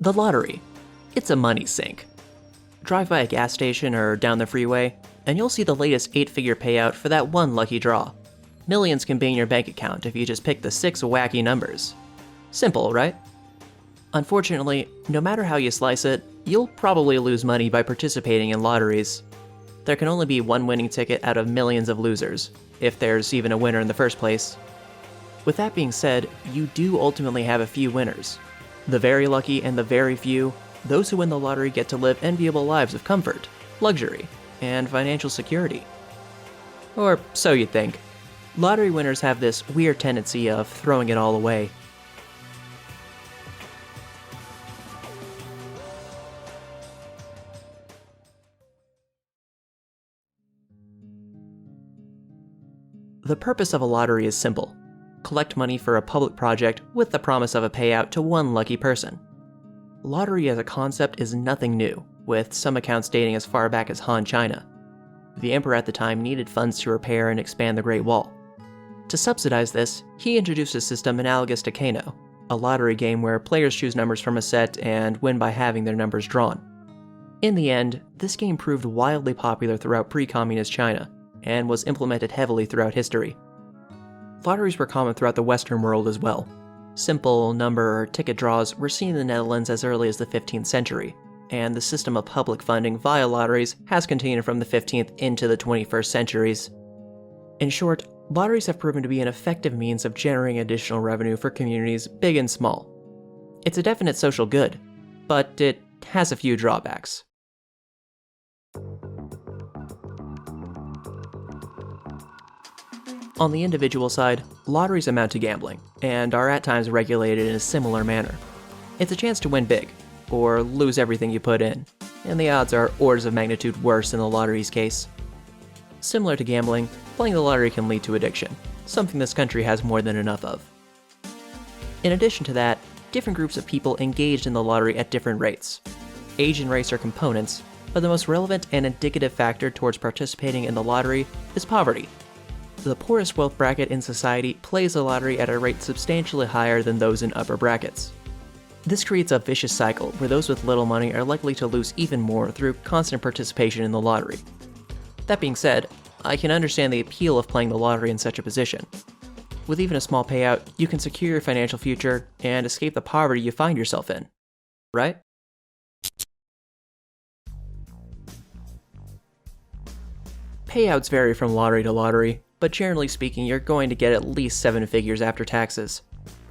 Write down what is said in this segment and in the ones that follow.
The lottery. It's a money sink. Drive by a gas station or down the freeway, and you'll see the latest 8-figure payout for that one lucky draw. Millions can be in your bank account if you just pick the 6 wacky numbers. Simple, right? Unfortunately, no matter how you slice it, you'll probably lose money by participating in lotteries. There can only be one winning ticket out of millions of losers, if there's even a winner in the first place. With that being said, you do ultimately have a few winners. The very lucky and the very few, those who win the lottery get to live enviable lives of comfort, luxury, and financial security. Or so you'd think. Lottery winners have this weird tendency of throwing it all away. The purpose of a lottery is simple. Collect money for a public project with the promise of a payout to one lucky person. Lottery as a concept is nothing new, with some accounts dating as far back as Han China. The emperor at the time needed funds to repair and expand the Great Wall. To subsidize this, he introduced a system analogous to Keno, a lottery game where players choose numbers from a set and win by having their numbers drawn. In the end, this game proved wildly popular throughout pre-communist China, and was implemented heavily throughout history. Lotteries were common throughout the Western world as well. Simple number or ticket draws were seen in the Netherlands as early as the 15th century, and the system of public funding via lotteries has continued from the 15th into the 21st centuries. In short, lotteries have proven to be an effective means of generating additional revenue for communities big and small. It's a definite social good, but it has a few drawbacks. On the individual side, lotteries amount to gambling, and are at times regulated in a similar manner. It's a chance to win big, or lose everything you put in, and the odds are orders of magnitude worse in the lottery's case. Similar to gambling, playing the lottery can lead to addiction, something this country has more than enough of. In addition to that, different groups of people engaged in the lottery at different rates. Age and race are components, but the most relevant and indicative factor towards participating in the lottery is poverty. The poorest wealth bracket in society plays the lottery at a rate substantially higher than those in upper brackets. This creates a vicious cycle where those with little money are likely to lose even more through constant participation in the lottery. That being said, I can understand the appeal of playing the lottery in such a position. With even a small payout, you can secure your financial future and escape the poverty you find yourself in. Right? Payouts vary from lottery to lottery, but generally speaking, you're going to get at least 7 figures after taxes.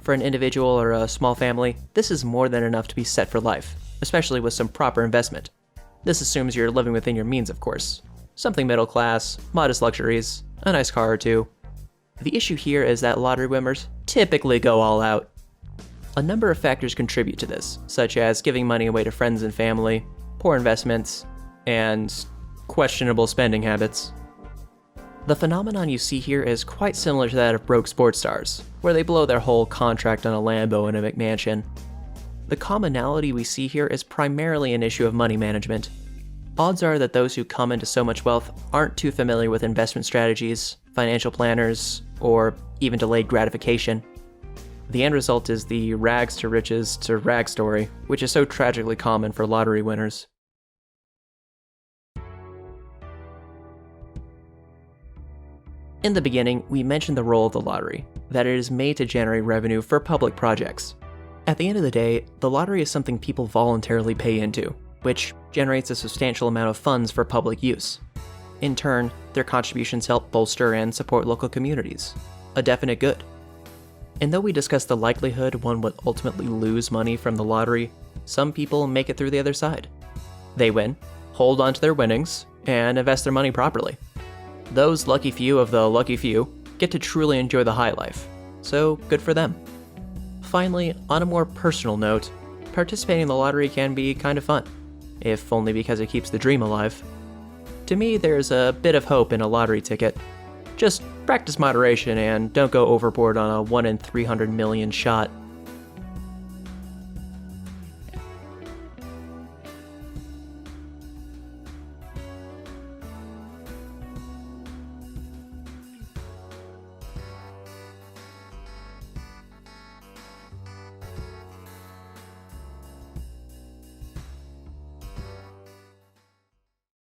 For an individual or a small family, this is more than enough to be set for life, especially with some proper investment. This assumes you're living within your means, of course. Something middle class, modest luxuries, a nice car or two. The issue here is that lottery winners typically go all out. A number of factors contribute to this, such as giving money away to friends and family, poor investments, and questionable spending habits. The phenomenon you see here is quite similar to that of broke sports stars, where they blow their whole contract on a Lambo and a McMansion. The commonality we see here is primarily an issue of money management. Odds are that those who come into so much wealth aren't too familiar with investment strategies, financial planners, or even delayed gratification. The end result is the rags to riches to rag story, which is so tragically common for lottery winners. In the beginning, we mentioned the role of the lottery, that it is made to generate revenue for public projects. At the end of the day, the lottery is something people voluntarily pay into, which generates a substantial amount of funds for public use. In turn, their contributions help bolster and support local communities, a definite good. And though we discussed the likelihood one would ultimately lose money from the lottery, some people make it through the other side. They win, hold on to their winnings, and invest their money properly. Those lucky few of the lucky few get to truly enjoy the high life, so good for them. Finally, on a more personal note, participating in the lottery can be kind of fun, if only because it keeps the dream alive. To me, there's a bit of hope in a lottery ticket. Just practice moderation and don't go overboard on a 1 in 300 million shot.